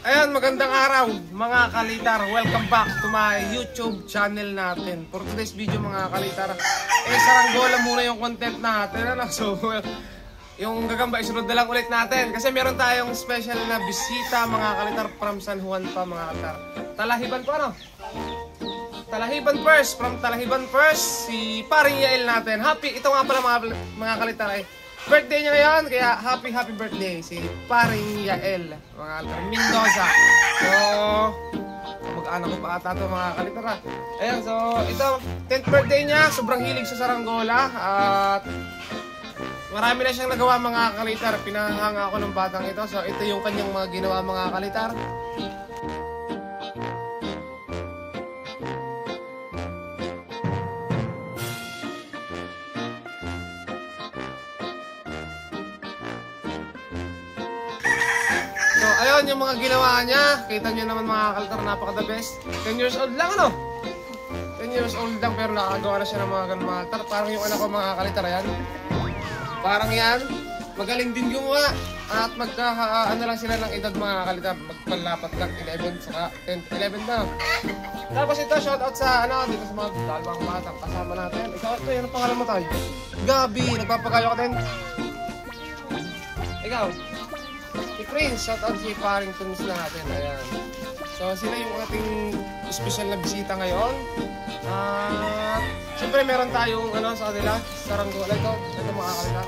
Ayun, magandang araw mga kalitar. Welcome back to my YouTube channel natin. For today's video mga kalitar, saranggola muna yung content natin. Ano? So, yung gagamba isunod na lang ulit natin. Kasi meron tayong special na bisita mga kalitar from San Juan pa mga kalitar. Talahiban po ano? Talahiban first, from Talahiban first, si Paring Yael natin. Happy, ito nga pala mga kalitar ay birthday niya ngayon, kaya happy birthday si Paring Yael, mga kalitar, Mendoza. So, mag-anak ko pa ata ito mga kalitar ha. Ayan, so ito, 10th birthday niya, sobrang hilig sa saranggola at marami na siyang nagawa mga kalitar. Pinahanga ako ng batang ito, so ito yung kanyang mga ginawa mga kalitar. So, ayun yung mga ginawa niya. Kita nyo naman mga kalitar, napaka the best. 10 years old lang ano? 10 years old lang pero nakagawa na siya ng mga ganun mga kalitar. Parang yung anak ko mga kalitar, ayan. Parang yan. Magaling din gumawa. At ano lang sila ng edad mga kalitar. Magpalapat lang 11 saka 10, 11 na. Tapos ito, shoutout sa ano, dito sa mga dalawang batang kasama natin. Ikaw, ito, yan ang pangalan mo tayo. Gabi, nagpapagayo ka din. Ikaw. Si Prince, shoutout si Paring Tunes na natin. Ayan. So sila yung ating special na bisita ngayon. Siyempre meron tayong ano sa kanila, saranggola ito. Ito mga kalitar.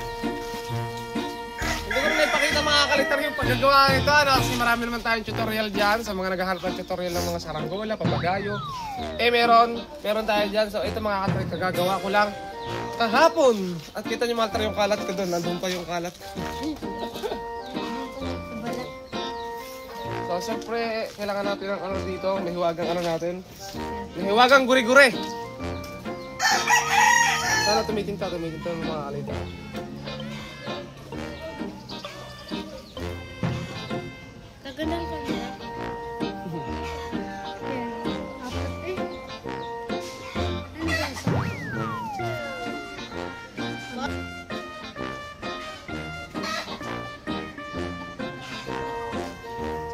Hindi ko rin ipakita mga kalitar yung paggagawa ito. Ano? Kasi marami naman tayong tutorial dyan sa mga naghahanap ng tutorial ng mga saranggola, papagayo. Meron tayo dyan. So ito mga kalitar, kagagawa ko lang kahapon. At kita nyo mga kalitar yung kalat ko doon. Nandun pa yung kalat. So, siyempre, kailangan natin ng ano dito, may hiwagang ano natin. May hiwagang guri-guri. Sana tumitinta mga kalita. Kagandang ka niya.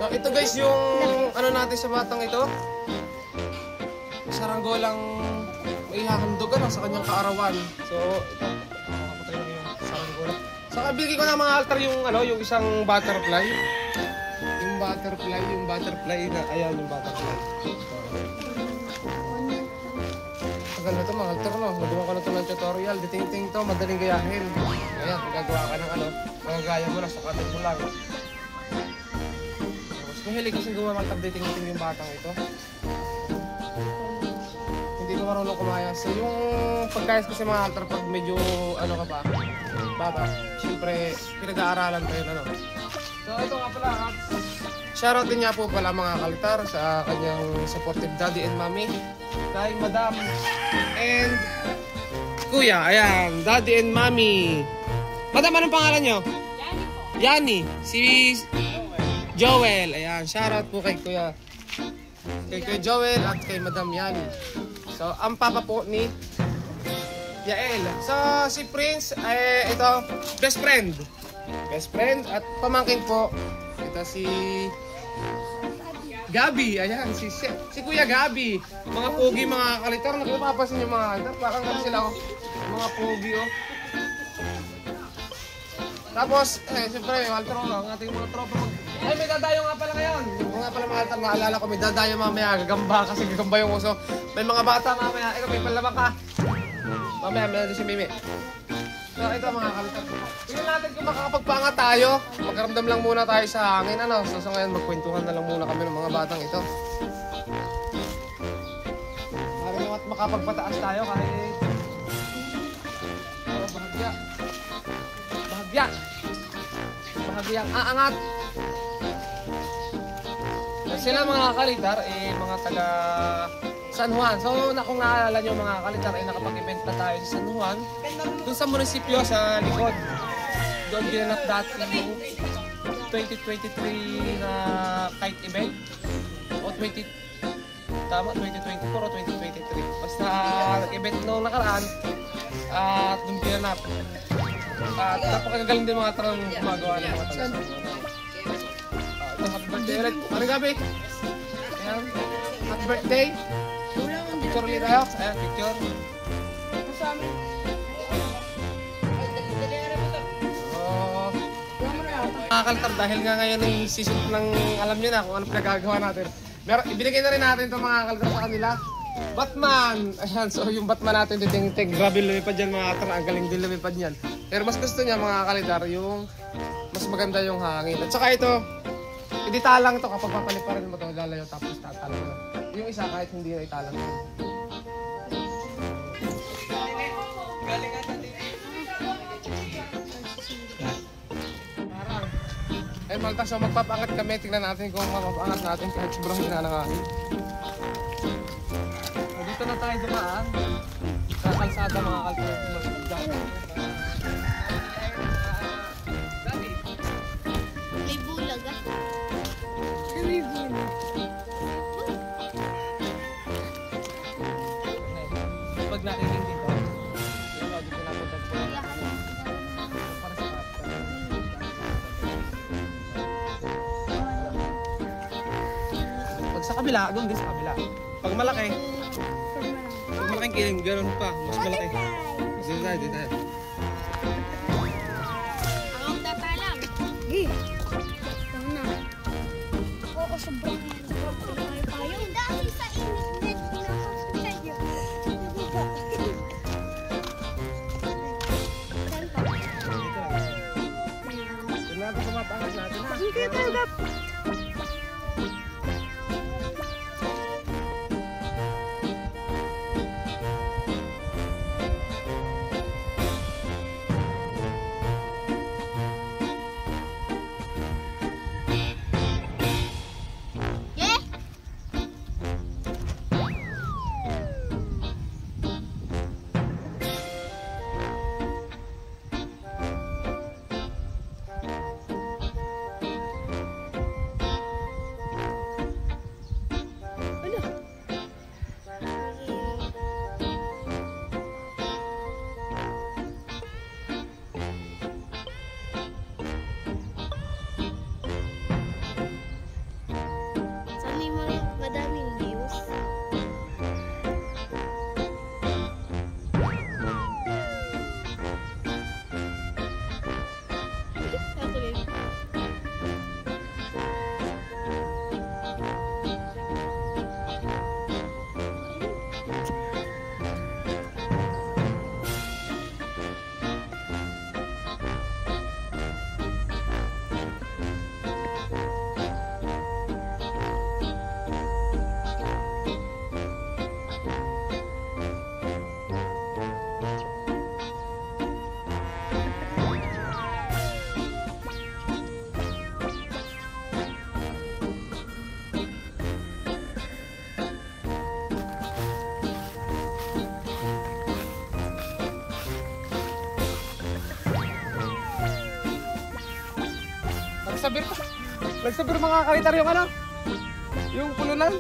So, ito guys yung ano natin sa batang ito. Saranggolang may hahandogan sa kanyang kaarawan. So, ito. Makapatay lang yung saranggola. So, kabigay ko na mga altar yung ano, yung isang butterfly. Yung butterfly na, ayan yung butterfly. Tagal na ito mga altar no. Magawa ko na ito ng tutorial. Diting-ting ito, madaling gayahin. Ayan, gagawa ka ng ano, magagaya mo na sa katid mo lang. Mahilig kasi gumawa mag-updating yung batang ito. Hindi ko marunong kumaya. So yung pagkayas kasi mga altar pag medyo ano ka pa, bata, siyempre pinag-aaralan tayo ano. So ito nga pala, shoutout din niya po pala mga kalitar sa kanyang supportive daddy and mommy. Kay madam and kuya, ayan, daddy and mommy. Madam, anong pangalan nyo? Yani po. Yani, si Joel, ayan, shoutout po kay Kuya Joel at kay Madam Yani. So, ang papa po ni Yael. So, si Prince, ito, best friend at pamangkin po. Ito si Gabi, ayan, si Kuya Gabi. Mga pogi, mga kalitar, napapasin yung mga kalitar, parang kami sila, oh, mga pogi, oh. Tapos, siyempre, yung altar ang ating mga tropa ay, may dadayo nga pala ngayon. Yung nga pala mga altar, naalala ko, may dadayo mamaya, gagamba kasi gagamba yung uso. May mga bata mamaya, ikaw may palabang ka. Mamaya, may natin si Mimi. So, ito mga kalitar. Tingnan natin kung makakapagpanga tayo. Magkaramdam lang muna tayo sa hangin, ano. So, ngayon, magkwentuhan na lang muna kami ng mga batang ito. Para naman makapagpataas tayo kahit bahagyang aangat. Sila mga kalitar, mga taga San Juan. So, kung naalala nyo mga kalitar, nakapag-event na tayo sa San Juan. Dun sa munisipyo, sa likod. Doon ginanap dati yung 2023 na kite event. O 2024 o 2023. Basta nag-event noong nakaraan. At doon ginanap. At napakagaling din mga tarang gumagawa ng mga taga. Happy birthday ulit. Ano gabi? Ayan. Happy birthday. Picture ulit tayo. Ayan, picture. Mga kaltar, dahil nga ngayon ay season ng alam nyo na kung ano pinagagawa natin. Pero ibinigay na rin natin itong mga kaltar sa kanila. Batman! Ayan, so yung Batman natin titing-ting. Grabe lumipad yan mga kaltar. Ang galing din lumipad yan. Pero mas gusto niya mga kaltar yung mas maganda yung hangin. At saka ito, iditalang ito kapag papaliparin mo ito, lalayo tapos tatalang mo. Yung isa kahit hindi na italang mo. Eh Malta, so magpapangat kami. Tingnan natin kung mapapangat natin kahit sobrang hina ng hangin. Dito na tayo dumaan. Sa kalsada mga kalsada. May bulag ah. May bulag. Pag narinig dito, dito na punta po. Para sa kapta. Pag sa kabila, doon din sa kabila. Pag malaking kiling, gano'n pa. Mas malaki. Dito tayo, dito tayo. Ang tatalang. Ito na. Oo, sobrang tayo. Dahil sa init-init, pinapasok tayo. Tignan natin kung mapangat natin. Hindi talaga. Nagsabir mga kalitar yung ano? Yung pulunan.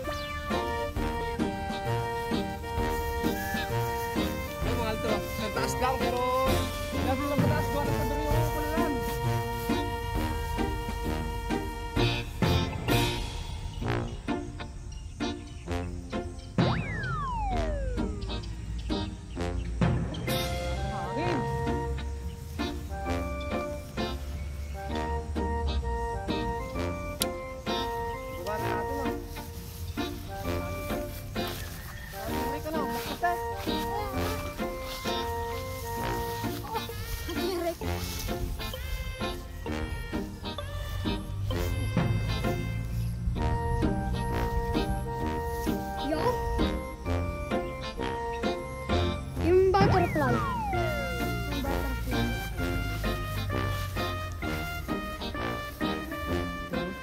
Ay mga alto. Nagtaas lang pero lalo lang mataas ko. Nagsabir yung pulunan. Hangin. Yung butterfly.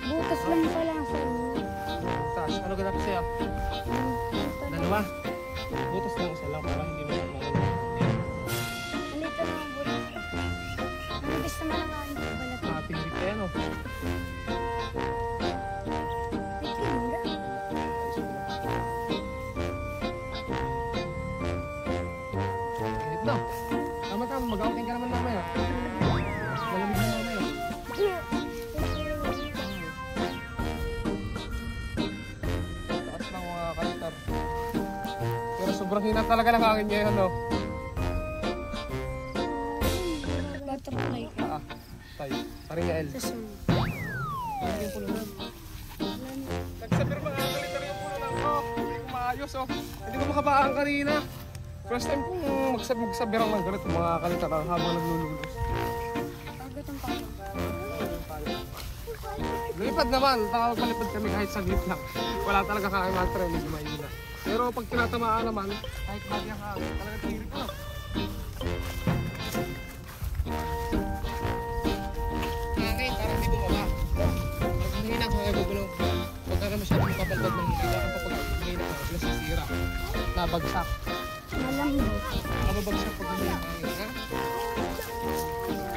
Bukas lang pala sa inyo. Taas. Ano ganap sa'yo? Dalawa. Butas lang isa lang para hindi mo malala. Nandito na ang butas. Nandito naman ang aking balat. Pingit ka yan oh. Init na. Tama-tama. Mag-outing ka naman mamaya. Malamig na mamaya. Sobrang hina talaga ng hangin ngayon, no? Butterfly ka. Tayo. Parang nga L. Sa sun. Ano yung puno na? Nagsabi rin mga kalitar yung puno na. Oh, hindi ko maayos, oh. Hindi ko makabaan kanina. First time kong magsabirang ng ganito mga kalitar habang naglululos. Agad ang palo. Lipad naman, palipad kami kahit saglit lang. Wala talaga kami mantra, medyo mahina. Pero pag tinatamaan naman, kahit bagyang hangin, talagang tirip na. Hangin, parang di bumaba. Pag mahina ko, ay gugulong. Pagka ka masyadong kapalbag ng hili, baka kapag mahina ka, nasisira. Nabagsak. Malambot. Nababagsak pag mahina hangin, ha?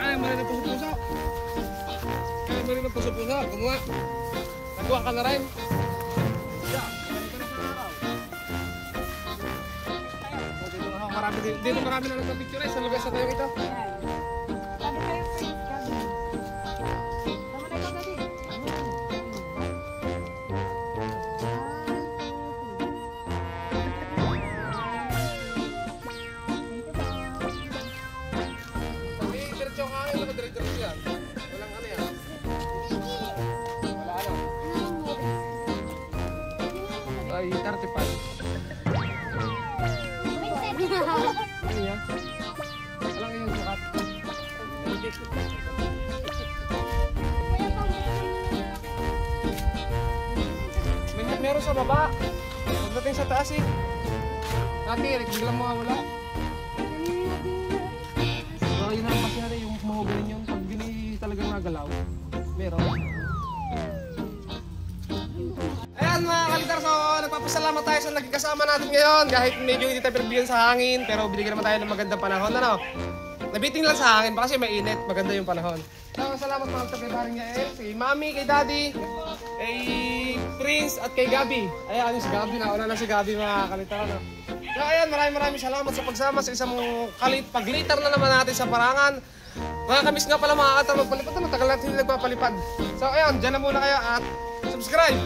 Ay, mali na puso-puso. Ay, mali na puso-puso. Gumawa. Nagawa ka na rin. Yeah. Dito marami na nagpa-picture sa lugar sa tayo ito. Sabi kayo friends, gabi. Tama na ikaw gabi. Sabi, diretso ang hangin, diretso yan. Walang ano yan. Wala ano. Ay, 35. Ano yan? Walang yung sukat. Meron sa baba. Pagdating sa taas eh. Nati, biglang mawawala. So, yun ang kasi natin yung mahugaling yung pag bini talagang nagalaw. Meron. Ayan mga kalitar, so nagpapasalamat tayo sa naging kasama natin ngayon. Kahit medyo hindi tayo pinagbigyan sa hangin, pero binigyan naman tayo ng magandang panahon. Ano? Nabiting lang sa hangin, baka kasi mainit, maganda yung panahon. So, salamat mga kalitar kay Baring Yael, kay Mami, kay Daddy, kay Prince, at kay Gabi. Ayan, si Gabi, nauna na si Gabi mga kalitar. Ano? So, ayan, maraming salamat sa pagsama sa isang paglitar na naman natin sa Parangan. Mga kamis nga pala mga kalitar, magpalipad na, matagal natin hindi nagpapalipad. So, ayan, dyan na muna kayo at subscribe!